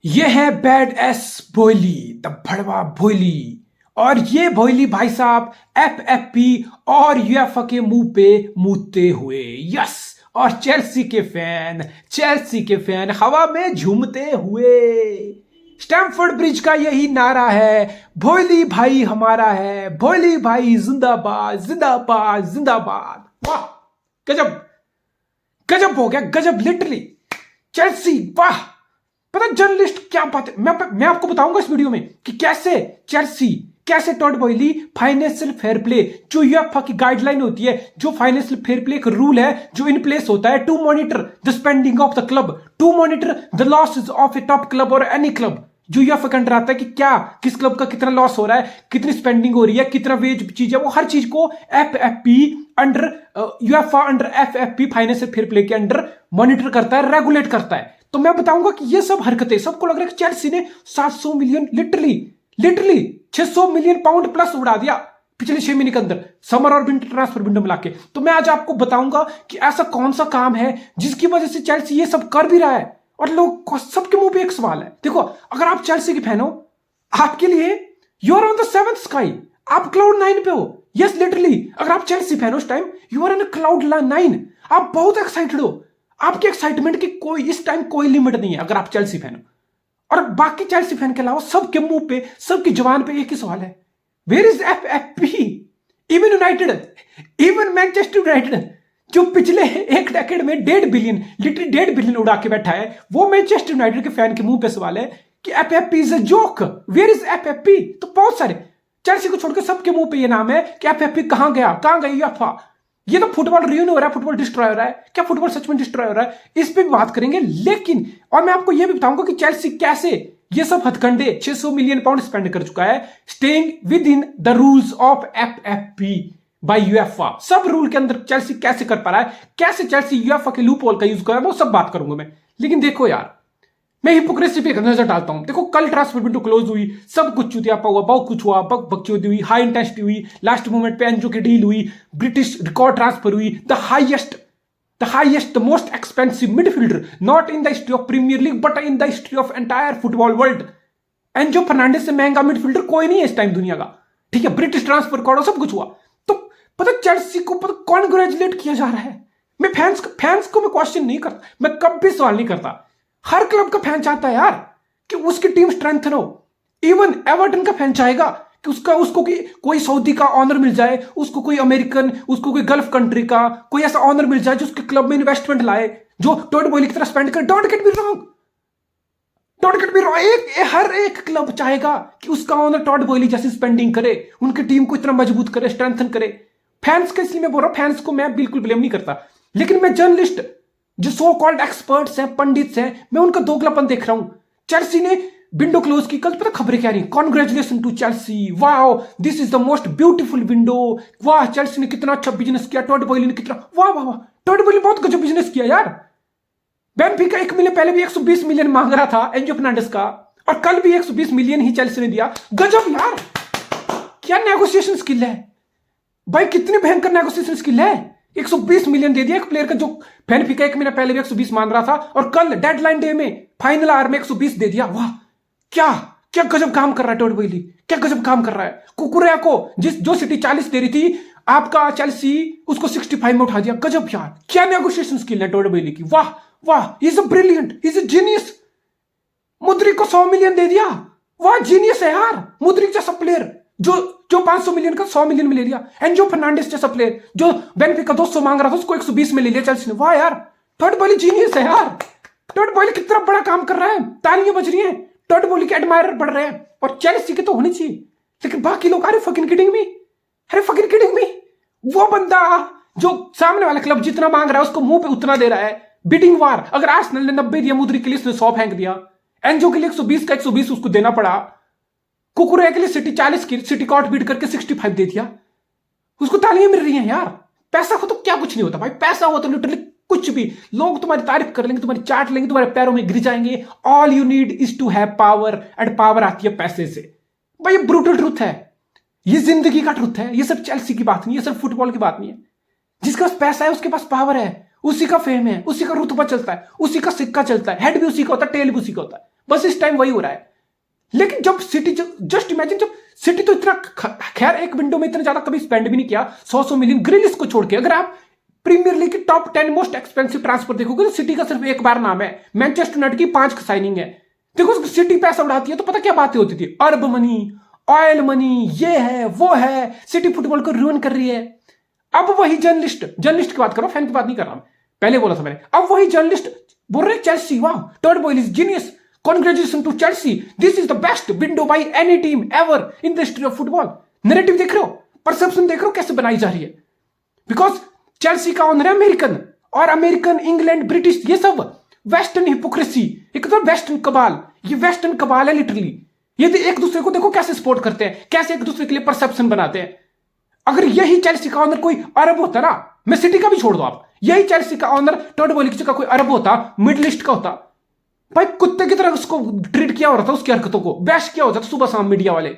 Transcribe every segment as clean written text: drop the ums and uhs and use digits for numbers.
ये है bad S बोइली the भड़वा भोइली। और ये भोइली भाई साहब एफएफपी और यूएफए के मुंह पे मूतते हुए यस। और चेल्सी के फैन हवा में झूमते हुए। स्टैमफोर्ड ब्रिज का यही नारा है, भोइली भाई हमारा है, भोइली भाई जिंदाबाद जिंदाबाद जिंदाबाद। वाह गजब गजब हो गया, गजब लिटरली। चेल्सी वाह। पता जर्नलिस्ट क्या बात है, मैं आपको बताऊंगा इस वीडियो में कि कैसे चेल्सी, कैसे Todd Boehly financial fair play, जो यूएफए की गाइडलाइन होती है, जो फाइनेंशियल फेयर प्ले का रूल है जो इन प्लेस होता है to monitor the spending of the club, to monitor the losses of a top club और एनी क्लब। जो यूएफए के अंडर आता है कि क्या किस क्लब का कितना लॉस हो रहा है, कितनी स्पेंडिंग हो रही है, कितना वेज चीज है, वो हर चीज को FFP under UEFA under FFP financial fair play के अंडर मॉनिटर करता है, रेगुलेट करता है। तो मैं बताऊंगा कि ये सब हरकतें, सबको लग रहा है कि चेल्सी ने 700 million literally 600 million pound plus उड़ा दिया पिछले 6 महीने के अंदर, समर और विंटर ट्रांसफर विंडो मिला के। तो मैं आज आपको बताऊंगा कि ऐसा कौन सा काम है जिसकी वजह से चेल्सी ये सब कर भी रहा है। और लोग सबके मुंह पे एक सवाल है, देखो अगर आप चेल्सी के फैन हो, आपके लिए you are on the seventh sky, आप क्लाउड 9 पे हो। यस लिटरली, अगर आप चेल्सी फैन हो इस time, you are in cloud 9, आप बहुत एक्साइटेड हो। आपके एक्साइटमेंट की कोई इस टाइम कोई लिमिट नहीं है अगर आप चेल्सी फैन हो। और बाकी चेल्सी फैन के अलावा सबके मुंह पे, सबकी जवान पे एक ही सवाल है, where is FFP? Even United, even Manchester United जो पिछले एक डेकेड में 1.5 बिलियन, लिटरली 1.5 बिलियन उड़ा के बैठा है, वो मैनचेस्टर यूनाइटेड के फैन के मुंह पे सवाल है कि FFP is a joke, where is FFP? तो बहुत सारे चेल्सी को छोड़कर सबके मुंह पे ये नाम है कि एफएफपी कहां गया, कहां गई यूएफए? ये तो फुटबॉल रियून हो रहा है, फुटबॉल डिस्ट्रॉय हो रहा है। क्या फुटबॉल सच में डिस्ट्रॉय हो रहा है? इस पे भी बात करेंगे। लेकिन और मैं आपको यह भी बताऊंगा कि चेल्सी कैसे ये सब हथकंडे 600 मिलियन पाउंड स्पेंड कर चुका है, staying within the rules of FFP by UEFA. सब रूल के अंदर चेल्सी कैसे कर पा रहा है, कैसे चेल्सी यूएफए के लूप होल का यूज कर रहा है, वो सब बात करूंगा मैं। लेकिन देखो यार, मैं हिपोक्रेसी पे नजर डालता हूं। देखो कल ट्रांसफर विंडो क्लोज हुई, सब कुछ चुतियापा हुआ, बहुत कुछ हुआ, बकचोदी हुई, हाई इंटेंसिटी हुई, लास्ट मोमेंट पे एंजो की डील हुई, ब्रिटिश रिकॉर्ड ट्रांसफर हुई, the highest the most expensive midfielder not in the history of Premier League but in the history of entire football world. Enzo Fernandez से महंगा midfielder कोई नहीं है इस टाइम दुनिया का, ठीक है। ब्रिटिश ट्रांसफर रिकॉर्ड, सब कुछ हुआ। तो पता चेल्सी को पता कॉन्ग्रेचुलेट किया जा रहा है। मैं फैंस को मैं क्वेश्चन नहीं करता, मैं कभी भी सवाल नहीं करता। हर क्लब का फैन चाहता है यार कि उसकी टीम स्ट्रेंथन हो। इवन एवर्टन का फैन चाहेगा कि उसको कोई सऊदी का ऑनर मिल जाए, उसको कोई अमेरिकन, उसको कोई गल्फ कंट्री का कोई ऐसा ऑनर मिल जाए जो उसके क्लब में इन्वेस्टमेंट लाए, जो टॉड बॉयली की तरह स्पेंड करे। डोंट गेट मी रॉन्ग, हर एक क्लब चाहेगा कि उसका ऑनर टॉड बॉयली जैसी स्पेंडिंग करे, उनकी टीम को इतना मजबूत करे, स्ट्रेंथन करे। फैंस का इसलिए मैं बोल रहा हूं, फैंस को मैं बिल्कुल ब्लेम नहीं करता, लेकिन मैं जर्नलिस्ट, जो सो कॉल्ड एक्सपर्ट्स हैं, पंडित हैं, मैं उनका दोगलापन देख रहा हूं। चेल्सी ने विंडो क्लोज की, कल पता खबरें क्या रही, congratulation to Chelsea, wow this is the most beautiful window, वाह चेल्सी ने कितना अच्छा बिजनेस किया, टॉड बॉयली ने कितना, वाह वाह वाह, टॉड बॉयली बहुत गजब बिजनेस किया यार। बेनफिका 1 महीने पहले भी 120 मिलियन मांग रहा था एंजो फर्नांडिस का, और कल भी 120 मिलियन ही चेल्सी ने दिया। गजब यार, क्या नेगोशिएशन स्किल है भाई, कितनी भयंकर नेगोशिएशन स्किल है। 120 मिलियन दे दिया एक प्लेयर का जो बेनफिका 1 महीना पहले भी 120 मान रहा था, और कल डेडलाइन डे में फाइनल आवर में 120 दे दिया। वाह, क्या क्या गजब काम कर रहा है टॉड बॉयली, क्या गजब काम कर रहा है। कुकुरेया को जो सिटी 40 दे रही थी, आपका चेल्सी उसको 65 में उठा दिया। गजब यार, क्या नेगोशिएशन स्किल है टॉड बॉयली की। वाह वाह, is a brilliant, is a genius. Mudryk को 100 मिलियन दे दिया, वाह जीनियस है यार। मुद्रिक जैसा प्लेयर जो 500 मिलियन का 100 मिलियन में ले लिया। एंजो फर्नांडिस जैसा प्लेयर जो बेनफिका 200 मांग रहा था, उसको 120 में ले लिया चेल्सी ने। वाह यार, टॉड बॉयली जीनियस है यार। टॉड बॉयली कितना बड़ा काम कर रहा है, तालियां बज रही हैं, टॉड बॉयली के एडमायरर बढ़ रहे हैं, और चेल्सी के तो होनी चाहिए। लेकिन बाकी लोग, अरे फकिंग किडिंग मी, वो बंदा जो सामने वाला क्लब जितना मांग रहा है उसको मुंह पे उतना दे रहा है। बिडिंग वार, अगर आर्सेनल ने 90 दिया मुद्रिक के लिए, उसने 100 फेंक दिया। एंजो के लिए 120 का 120 उसको देना पड़ा। कुकुरेया के लिए सिटी 40 की सिटी कॉट बीट करके 65 दे दिया, उसको तालियां मिल रही हैं यार। पैसा हो तो क्या कुछ नहीं होता भाई, पैसा हो तो लिटरली कुछ भी, लोग तुम्हारी तारीफ कर लेंगे, तुम्हारी चाट लेंगे, तुम्हारे पैरों में गिर जाएंगे। All you need is to have power, and power आती है पैसे से भाई। ये ब्रूटल ट्रुथ है, ये जिंदगी का ट्रुथ है। ये सब चेल्सी की बात नहीं है, ये सब फुटबॉल की बात नहीं है। जिसके पास पैसा है उसके पास पावर है, उसी का फेम है, उसी का रुतबा चलता है, उसी का सिक्का चलता है, हेड भी उसी का होता है, टेल भी उसी का होता है। बस इस टाइम वही हो रहा है। लेकिन जब सिटी, जस्ट इमेजिन, जब सिटी तो इतना, खैर एक विंडो में इतना ज्यादा कभी स्पेंड भी नहीं किया, 100 मिलियन ग्रिलिश को छोड़ के। अगर आप प्रीमियर लीग की टॉप 10 मोस्ट एक्सपेंसिव ट्रांसफर देखोगे तो सिटी का सिर्फ एक बार नाम है, मैनचेस्टर यूनाइटेड की 5 साइनिंग है। देखो सिटी पैसा उड़ाती है तो पता क्या बातें होती थी, अर्ब मनी, ऑयल मनी, ये है वो है, सिटी फुटबॉल को रूइन कर रही है। अब वही जर्नलिस्ट की बात करो, फैन की बात नहीं कर रहा, पहले बोला था मैंने, अब वही जर्नलिस्ट बोल रहे चेल्सी, वाह Todd Boehly is genius, congratulation to Chelsea, this is the best window by any team ever in the history of football. Narrative देख रहे हो, परसेप्शन देख रहे हो कैसे बनाई जा रही है। बिकॉज चेल्सी का ओनर है अमेरिकन, और अमेरिकन, इंग्लैंड, ब्रिटिश, ये सब वेस्टर्न हिपोक्रेसी, एक तो वेस्टर्न कबाल, ये वेस्टर्न कबाल है लिटरली। ये एक दूसरे को देखो कैसे सपोर्ट करते हैं, कैसे एक दूसरे के लिए परसेप्शन बनाते हैं। अगर यही चेल्सी का ऑनर कोई अरब होता ना, मैं सिटी का भी छोड़ दो आप, यही चेल्सी का ऑनर टॉड बॉयली की जगह कोई अरब होता, मिडिल ईस्ट का होता, भाई कुत्ते की तरह उसको ट्रीट किया हो रहा था, उसकी हरकतों को बैश किया होता था सुबह शाम मीडिया वाले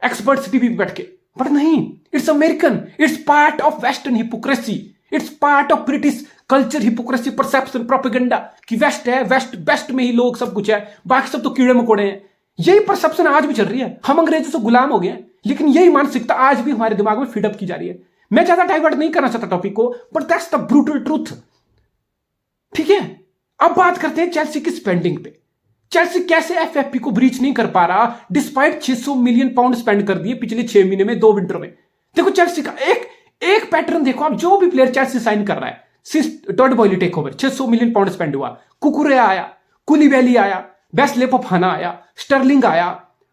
एक्सपर्ट्स टीवी पे बैठ के। बट नहीं, it's American, it's part of western hypocrisy, it's part of British culture hypocrisy, perception, propaganda कि वेस्ट है, वेस्ट में ही लोग सब कुछ है, बाकी सब तो कीड़े मकोड़े हैं। यही परसेप्शन आज भी चल रही है, हम अंग्रेजों से गुलाम हो गए हैं, लेकिन यही मानसिकता आज भी हमारे दिमाग में फीडअप की जा रही है। मैं ज्यादा डाइवर्ट नहीं करना चाहता टॉपिक को, but that's the brutal truth. ठीक है, अब बात करते हैं चेल्सी की स्पेंडिंग पे। चेल्सी कैसे एफएफपी को ब्रीच नहीं कर पा रहा डिस्पाइट 600 मिलियन पाउंड स्पेंड कर दिए पिछले 6 महीने में, 2 विंटर में। देखो चेल्सी का एक पैटर्न देखो आप, जो भी प्लेयर चेल्सी साइन कर रहा है, सिर्फ Todd Boehly take over 600 million pound spend हुआ, कुकुरे आया, कुलीबैली आया, वेस्ले फोफाना आया, स्टर्लिंग आया,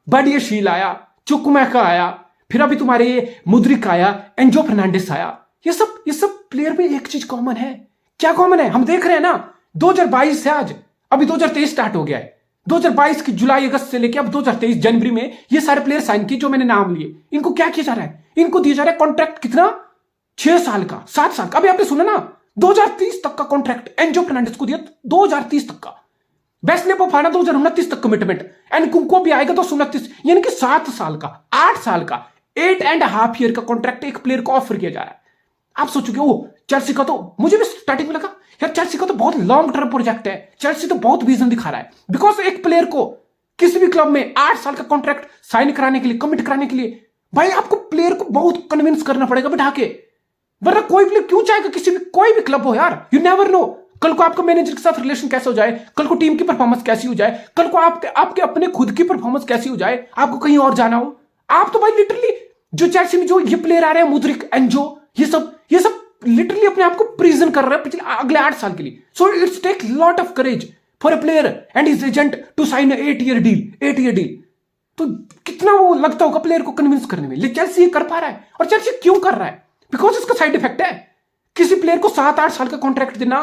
बाडियाशील आया, चुकमैका आया, फिर अभी तुम्हारे ये मुद्रिक आया, एंजो फर्नांडिस आया। ये सब प्लेयर में एक चीज कॉमन है। क्या कॉमन है? हम देख रहे हैं ना, 2022 से आज अभी 2023 स्टार्ट हो गया है, 2022 की जुलाई अगस्त से लेके अब 2023 जनवरी में ये सारे प्लेयर साइन किए जो मैंने नाम लिए। इनको क्या किया जा रहा है? इनको दिया जा रहा है कॉन्ट्रैक्ट कितना, 6 साल का, 7 साल का। अभी आपने सुना ना, 2030 तक का कॉन्ट्रैक्ट एंजो फर्नांडिस को दिया, 2030 तक का। वेस्ले फोफाना 2029 तक कमिटमेंट, एंड कुंको भी आएगा 2029, यानी कि 7 साल का, 8 साल का, 8.5 ईयर का कॉन्ट्रैक्ट एक प्लेयर को ऑफर किया जा रहा है। आप सोचोगे ओ चेल्सी का, तो मुझे भी स्टार्टिंग में लगा यार चेल्सी का तो बहुत लॉन्ग टर्म प्रोजेक्ट है, चेल्सी तो बहुत विजन दिखा रहा है। बिकॉज एक प्लेयर को किसी भी क्लब में 8 साल का कॉन्ट्रैक्ट साइन कराने के लिए, कमिट कराने के लिए, भाई आपको प्लेयर को बहुत कन्विंस करना पड़ेगा बिठा के, वरना कोई प्लेयर क्यों चाहेगा किसी भी, कोई भी क्लब हो यार, यू नेवर नो कल को आपका मैनेजर के साथ रिलेशन कैसे हो जाए, कल को टीम की परफॉर्मेंस कैसी हो जाए, कल को आपके अपने खुद की परफॉर्मेंस कैसी हो जाए, आपको कहीं और जाना हो। आप तो भाई लिटरली जो चेल्सी में जो ये प्लेयर आ रहे हैं, मुद्रिक, एंजो, ये सब लिटरली अपने आप को प्रिजन कर रहे हैं पिछले अगले 8 साल के लिए। So it's take lot of courage for a player and his agent to sign 8 year deal. तो कितना वो लगता होगा प्लेयर को कन्विंस करने में, लेकिन चेल्सी ये कर पा रहा है। और चेल्सी क्यों कर रहा है? बिकॉज इसका साइड इफेक्ट है, किसी प्लेयर को 7-8 साल का कॉन्ट्रैक्ट देना,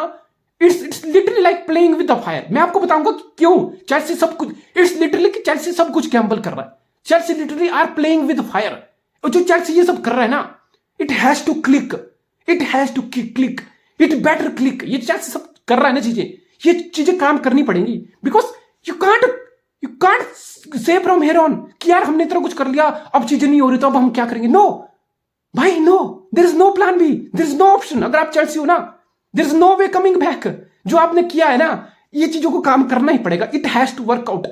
it's literally like playing with the fire. मैं आपको बताऊंगा क्यों चेल्सी सब कुछ, इट्स लिटरली कि चेल्सी सब कुछ गैम्बल कर रहा है, Chelsea literally are playing with fire. और जो चेल्सी ये सब कर रहा है ना, it has to click, it better click. ये चेल्सी सब कर रहा है ना चीजें, ये चीजें काम करनी पड़ेंगी। Because you can't say from here on कि यार हमने इतना कुछ कर लिया, अब चीजें नहीं हो रही तो अब हम क्या करेंगे। नो भाई, no, there is no plan B, there is no option. अगर आप चेल्सी हो ना, there is no way coming back. जो आपने किया है ना, ये चीजों को काम करना ही पड़ेगा, it has to work out.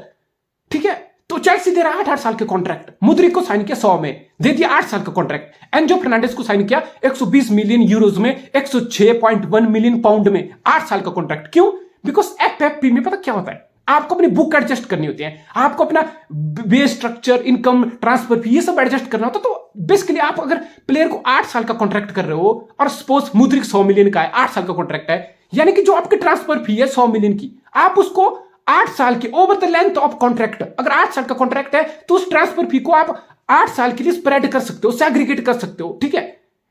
ठीक है, तो चेल्सी दे रहा है 8 साल के कॉन्ट्रैक्ट, मुद्रिक को साइन किया 100 में, दे दिया 8 साल का कॉन्ट्रैक्ट। एंजो फर्नांडिस को साइन किया 120 मिलियन यूरोज में, 106.1 मिलियन पाउंड में, 8 साल का कॉन्ट्रैक्ट। क्यों? बिकॉज एफएफपी में पता क्या होता है, आपको अपनी बुक एडजस्ट करनी होती है, आपको अपना base structure, income, transfer fee, ये सब एडजस्ट करना होता है। तो बेसिकली आप अगर प्लेयर को 8 साल का कॉन्ट्रैक्ट कर रहे हो और सपोज मुद्रिक 100 मिलियन का है, 8 साल का कॉन्ट्रैक्ट है, यानी कि जो आपकी ट्रांसफर फी है 100 मिलियन की, आप उसको 8 साल के over the length of contract, अगर 8 साल का कॉन्ट्रैक्ट है तो उस ट्रांसफर फी को आप 8 साल के लिए स्प्रेड कर सकते हो, सैग्रीगेट कर सकते हो। ठीक है,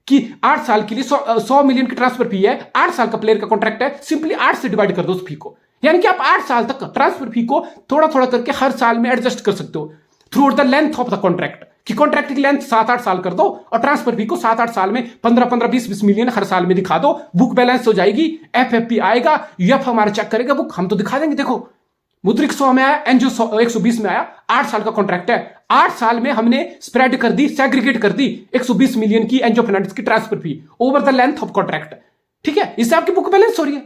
कि 8 साल के लिए 100 मिलियन की ट्रांसफर फी है, 8 साल का प्लेयर का कॉन्ट्रैक्ट है, सिंपली 8 से डिवाइड कर दो उस फी को, यानी कि आप 8 साल तक ट्रांसफर फी को थोड़ा थोड़ा करके हर साल में एडजस्ट कर सकते हो through out the length of the contract. कि कॉन्ट्रैक्ट की लेंथ 7-8 साल कर दो और ट्रांसफर फी को 7-8 साल में 15-15, 20-20 मिलियन हर साल में दिखा दो, बुक बैलेंस हो जाएगी, एफएफपी आएगा, यूएफ हमारा चेक करेगा बुक, हम तो दिखा देंगे। देखो मुद्रिक 100 में आया, एंजो 120 में आया, 8 साल का कॉन्ट्रैक्ट है, 8 साल में हमने स्प्रेड कर दी, सेग्रीगेट कर दी 120 मिलियन की एंजो फर्नांडिस की transfer fee over the length of contract. ठीक है, इससे आपकी बुक बैलेंस हो रही है।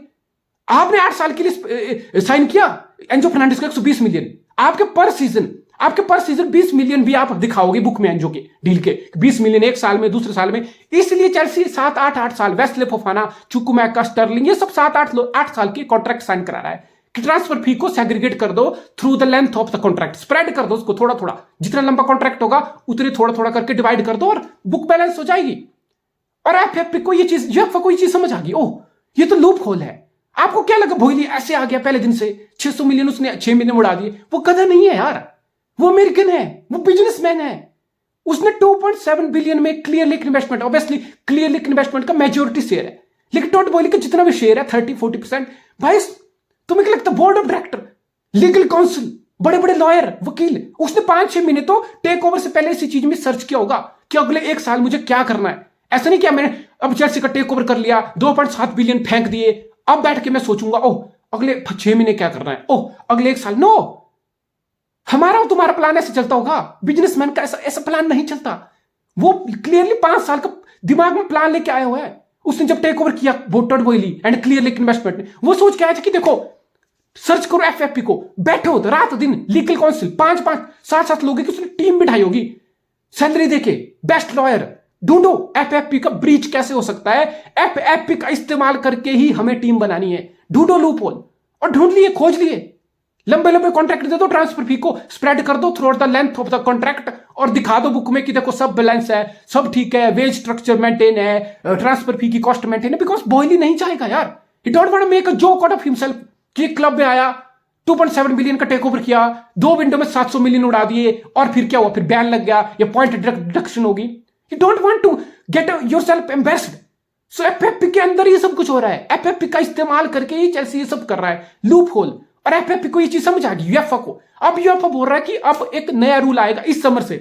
आपने 8 साल के लिए साइन किया एंजो फर्नांडिस को 120 मिलियन, आपके पर सीजन 20 मिलियन भी आप दिखाओगे बुक में एंजो के डील के 20 मिलियन एक साल में, दूसरे साल में। इसलिए चेल्सी 7-8 साल वेस्ले फोफाना, चुकुमैका, स्टर्लिंग, ये सब 7-8 साल के कॉन्ट्रैक्ट साइन करा रहा है कि ट्रांसफर फी को सेग्रीगेट कर दो through the length of the contract, spread कर दो उसको थोड़ा थोड़ा, जितना लंबा कॉन्ट्रैक्ट होगा उतने थोड़ा थोड़ा करके डिवाइड कर दो और बुक बैलेंस हो जाएगी। और एफएफपी को ये चीज, यूएफए को ये चीज समझ आ गई, ओह ये तो लूप होल है। आपको क्या लगा भोईली ऐसे आ गया पहले दिन से 600 मिलियन उसने 6 महीने उड़ा दिए? वो गधा नहीं है यार, वो अमेरिकन है, वो बिजनेसमैन है। उसने 2.7 बिलियन में क्लियर लिक इन्वेस्टमेंट, ऑब्वियसली क्लियर लिक इन्वेस्टमेंट का मेजोरिटी शेयर है, लेकिन टॉड बॉयली का जितना भी शेयर है 30-40%, भाई तुम्हें क्या लगता है board of director, legal council, बड़े बड़े लॉयर, वकील, उसने 5-6 महीने तो टेक ओवर से पहले इसी चीज में सर्च किया होगा कि अगले एक साल मुझे क्या करना है। ऐसा नहीं किया मैंने अब चेल्सी का टेक ओवर कर लिया, 2.7 बिलियन फेंक दिए, अब बैठ के मैं सोचूंगा ओह अगले 6 महीने क्या करना है, ओह अगले एक साल। नो, हमारा और तुम्हारा प्लान ऐसे चलता होगा, बिजनेसमैन का ऐसा प्लान नहीं चलता। वो क्लियरली 5 साल का दिमाग में प्लान लेके आया हुआ है। उसने जब टेक ओवर किया Todd Boehly and Clearlake investment ने, वो सोच के आया था कि देखो सर्च करो एफएफपी को, बैठो रात दिन, लीगल काउंसिल 5-5 7-7 लोगों की उसने टीम बिठाई होगी, सैलरी देके, बेस्ट लॉयर, ढूंढो एफएफपी का ब्रीच कैसे हो सकता है, एफएफपी का इस्तेमाल करके ही हमें टीम बनानी है, ढूंढो लूप होल, और ढूंढ लिए, खोज लिए। लंबे लंबे कॉन्ट्रैक्ट दे दो, ट्रांसफर फी को स्प्रेड कर दो through out the length of the contract, और दिखा दो बुक में कि देखो सब बैलेंस है, सब ठीक है, वेज स्ट्रक्चर मेंटेन है, ट्रांसफर फी की कॉस्ट मेंटेन है। बिकॉज बॉयली नहीं चाहेगा यार, he don't want to make a joke out of himself कि क्लब में आया 2.7 बिलियन का टेक ओवर किया, 2 विंडो में 700 मिलियन उड़ा दिए, और फिर क्या हुआ, फिर बैन लग गया या पॉइंट डिडक्शन होगी। You don't want to get yourself embarrassed. सो एफएफपी के अंदर ये सब कुछ हो रहा है, एफएफपी का इस्तेमाल करके ही चेल्सी ये सब कर रहा है, लूप होल। और एफएफपी को ये चीज समझ आ गई यूएफए को। अब यूएफए बोल रहा है कि अब एक नया रूल आएगा इस समर से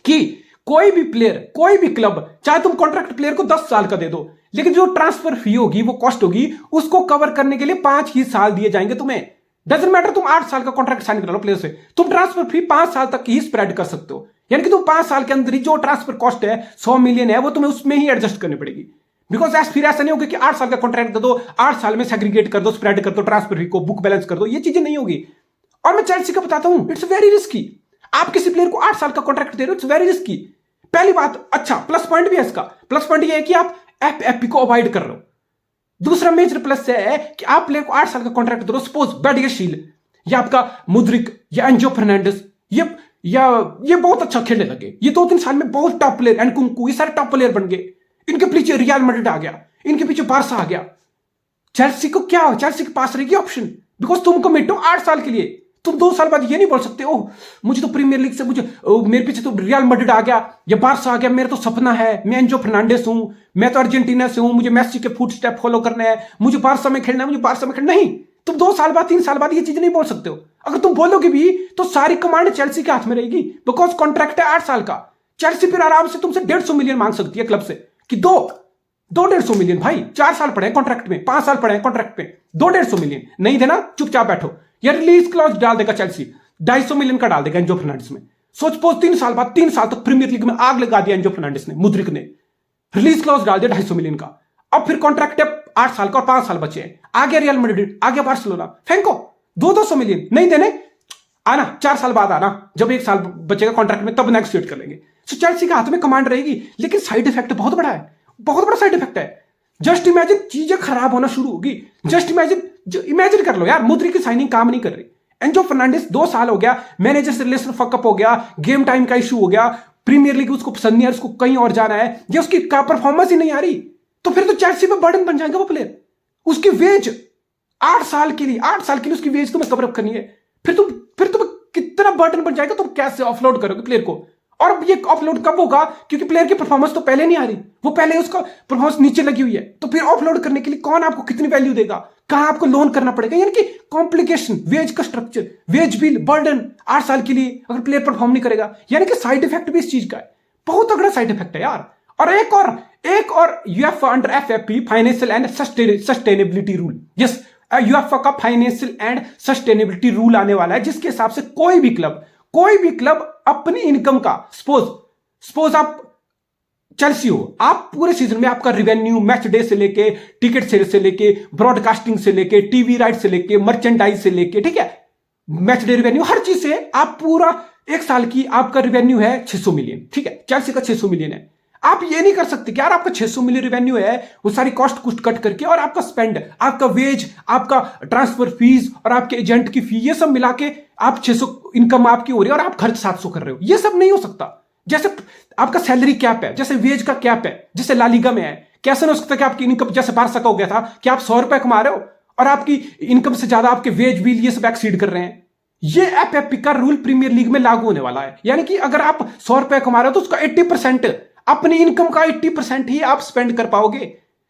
कि कोई भी प्लेयर, कोई भी क्लब, चाहे तुम कॉन्ट्रैक्ट प्लेयर को 10 साल का दे दो, लेकिन जो ट्रांसफर फी होगी, वो कॉस्ट होगी, उसको कवर करने के लिए 5 ही साल दिए जाएंगे तुम्हें। डजंट मैटर तुम 8 साल का कॉन्ट्रैक्ट साइन कर लो प्लेयर से, तुम ट्रांसफर फी 5 साल तक ही स्प्रेड कर सकते हो। यानी कि तुम 5 साल के अंदर ही जो ट्रांसफर कॉस्ट है 100 मिलियन है, वो तुम्हें उसमें ही एडजस्ट करनी पड़ेगी। बिकॉज फिर ऐसा नहीं होगा कि 8 साल का कॉन्ट्रैक्ट दे दो, 8 साल में सेग्रीगेट कर दो, स्प्रेड कर दो ट्रांसफर फी को, बुक बैलेंस कर दो, ये चीजें नहीं होगी। और मैं चेल्सी का बताता हूं, इट्स वेरी रिस्की। आप किसी प्लेयर को 8 साल का कॉन्ट्रैक्ट दे रहे हो, इट्स वेरी रिस्की। पहली बात, अच्छा प्लस पॉइंट भी है इसका, प्लस पॉइंट ये है कि आप एफएफपी को अवॉइड कर रहे हो। दूसरा मेजर प्लस है कि आप प्लेयर को 8 साल का कॉन्ट्रैक्ट दे रहे हो, सपोज बैडियाशील या आपका मुद्रिक या एंजो फर्नांडिस, ये बहुत अच्छा खेलने लगे, ये 2-3 साल में बहुत टॉप प्लेयर, एंड कुंकू, ये सारे टॉप प्लेयर बन गए, इनके पीछे रियल मैड्रिड आ गया, इनके पीछे बारसा आ गया। चेल्सी को क्या, चेल्सी के पास रहेगी ऑप्शन, बिकॉज तुम कमिट हो 8 साल के लिए। तुम 2 साल बाद ये नहीं बोल सकते ओह मुझे तो प्रीमियर लीग से मेरे पीछे तो रियल मैड्रिड आ गया या बारसा आ गया, मेरा तो सपना है, मैं एंजो फर्नांडिस हूं, मैं तो अर्जेंटीना से हूं, मुझे मेसी के फुट स्टेप फॉलो करना है, मुझे बारसा में खेलना है, मुझे बारसा में खेलना। नहीं, तुम 2 साल बाद 3 साल बाद ये चीज नहीं बोल सकते हो। अगर तुम बोलोगे भी तो सारी कमांड चेल्सी के हाथ में रहेगी, बिकॉज कॉन्ट्रैक्ट है 8 साल का। चेल्सी फिर आराम से तुमसे 150 मिलियन मांग सकती है क्लब से कि 2-150 मिलियन, भाई 4 साल पड़े कॉन्ट्रैक्ट में, 5 साल पड़े कॉन्ट्रैक्ट में, 2-150 मिलियन नहीं देना, चुपचाप बैठो। या रिलीज क्लॉज डाल देगा चेल्सी, 250 मिलियन का डाल देगा एंजो फर्नांडिस में। सोच पोज 3 साल बाद, 3 साल तक प्रीमियर लीग में आग लगा दिया एंजो फर्नांडिस ने, मुद्रिक ने रिलीज क्लॉज डाल दिया 250 मिलियन का। अब फिर कॉन्ट्रैक्ट है 8 साल का और 5 साल बचे हैं, आ गया रियल मैड्रिड, आ गया बार्सिलोना, फेंको 200 मिलियन नहीं देने, आना 4 साल बाद आना, जब 1 साल बचेगा कॉन्ट्रैक्ट में तब नेगोशिएट कर लेंगे। सो चेल्सी के हाथ में कमांड रहेगी, लेकिन साइड इफेक्ट बहुत बड़ा है, बहुत बड़ा साइड इफेक्ट है। जस्ट इमेजिन चीजें खराब होना शुरू होगी, जस्ट इमेजिन कर लो यार, मुद्रिक की साइनिंग काम नहीं कर रही, एंजो फर्नांडिस 2 साल हो गया, मैनेजर से रिलेशन फकअप हो गया, गेम टाइम का इशू हो गया, प्रीमियर लीग उसको पसंद नहीं है, उसको कहीं और जाना है, या उसकी परफॉर्मेंस ही नहीं आ रही, तो फिर तो चेल्सी पे बर्डन बन जाएगा वो प्लेयर। उसकी वेज 8 साल के लिए उसकी वेज तुम्हें कवर अप करनी है, फिर तुम कितना बर्डन बन जाएगा, तुम कैसे ऑफलोड करोगे प्लेयर को। और अब ये ऑफलोड कब होगा, क्योंकि प्लेयर की परफॉर्मेंस तो पहले नहीं आ रही, वो पहले उसका परफॉर्मेंस नीचे लगी हुई है, तो फिर ऑफलोड करने के लिए कौन आपको कितनी वैल्यू देगा, कहां आपको लोन करना पड़ेगा, यानी कि कॉम्प्लिकेशन, वेज का स्ट्रक्चर, वेज बिल, बर्डन 8 साल के लिए अगर प्लेयर परफॉर्म नहीं करेगा, यानी कि साइड इफेक्ट भी इस चीज का है, बहुत तगड़ा साइड इफेक्ट है यार। और एक और UEFA under FFP financial and sustainability rule, yes UEFA का फाइनेंशियल एंड सस्टेनेबिलिटी रूल आने वाला है, जिसके हिसाब से कोई भी क्लब अपनी इनकम का, सपोज आप चेल्सी हो, आप पूरे सीजन में आपका रिवेन्यू मैच डे से लेके, टिकट सेल से लेके, ब्रॉडकास्टिंग से लेके, टीवी राइट से लेके, मर्चेंडाइज से लेके, ठीक है, मैच डे रेवेन्यू, हर चीज से आप पूरा एक साल की आपका रेवेन्यू है 600 मिलियन, ठीक है, चेल्सी का 600 मिलियन है। आप ये नहीं कर सकते कि यार आपका 600 मिलियन रेवेन्यू है, वो सारी कॉस्ट कुछ कट करके और आपका स्पेंड, आपका वेज, आपका ट्रांसफर फीस और आपके एजेंट की फी, ये सब मिला के आप 600 इनकम आपकी हो रही है और आप खर्च 700 कर रहे हो। ये सब नहीं हो सकता। जैसे आपका सैलरी कैप है, जैसे वेज का कैप है, जैसे ला लीगा में है, कैसे नहीं हो सकता कि आपकी इनकम, जैसे बारसा का हो गया था कि आप 100 रुपए कमा रहे हो और आपकी इनकम से ज्यादा आपके वेज बिल ये सब एक्सीड कर रहे हैं। ये एफएफपी का रूल प्रीमियर लीग में लागू होने वाला है। यानी कि अगर आप 100 रुपए कमा रहे हो तो उसका 80%, अपनी इनकम का 80% ही आप स्पेंड कर पाओगे।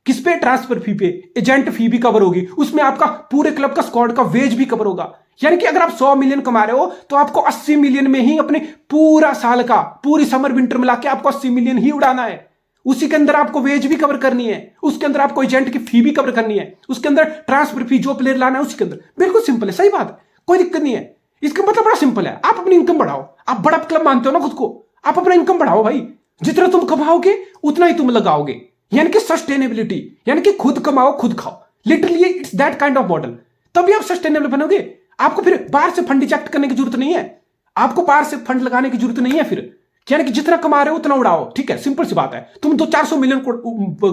किस पे? ट्रांसफर फी पे, एजेंट फी भी कवर होगी, उसमें आपका पूरे क्लब का स्क्वाड का वेज भी कवर होगा। यानी कि अगर आप 100 मिलियन कमा रहे हो तो आपको 80 मिलियन में ही अपने पूरा साल का, पूरी समर विंटर मिला के आपको 80 मिलियन ही उड़ाना है। उसी के अंदर आपको वेज भी कवर करनी है, उसके अंदर आपको एजेंट की फी भी कवर करनी है, उसके अंदर ट्रांसफर फी जो प्लेयर लाना है उसके अंदर। बिल्कुल सिंपल है, सही बात है, कोई दिक्कत नहीं है। इसका मतलब बड़ा सिंपल है, आप अपनी इनकम बढ़ाओ। आप बड़ा क्लब मानते हो ना खुद को, आप अपना इनकम बढ़ाओ भाई। जितना तुम कमाओगे उतना ही तुम लगाओगे, यानी कि सस्टेनेबिलिटी, यानी कि खुद कमाओ खुद खाओ। Literally it's that kind of model, तभी आप सस्टेनेबल बनोगे। आपको फिर बाहर से फंड इजेक्ट करने की जरूरत नहीं है, आपको बाहर से फंड लगाने की जरूरत नहीं है फिर। यानी कि जितना कमा रहे हो उतना उड़ाओ, ठीक है, सिंपल सी बात है। तुम तो 400 मिलियन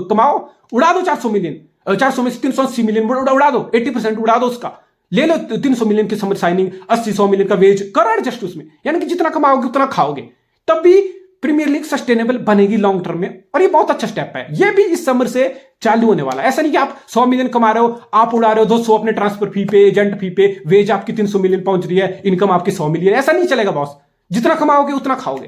कमाओ, उड़ा दो 400 मिलियन, 400 में से 380 मिलियन उड़ा दो, 80% उड़ा दो उसका। ले लो 300 मिलियन की समर साइनिंग, 80-100 मिलियन का वेज करो एडजस्ट उसमें। यानी कि जितना कमाओगे उतना खाओगे, तब भी प्रीमियर लीग सस्टेनेबल बनेगी लॉन्ग टर्म में। और ये बहुत अच्छा स्टेप है, ये भी इस समर से चालू होने वाला है। ऐसा नहीं कि आप 100 मिलियन कमा रहे हो, आप उड़ा रहे हो 200 अपने ट्रांसफर फी पे, एजेंट फी पे, वेज आपकी 300 मिलियन पहुंच रही है, इनकम आपकी 100 मिलियन। ऐसा नहीं चलेगा बॉस, जितना कमाओगे उतना खाओगे।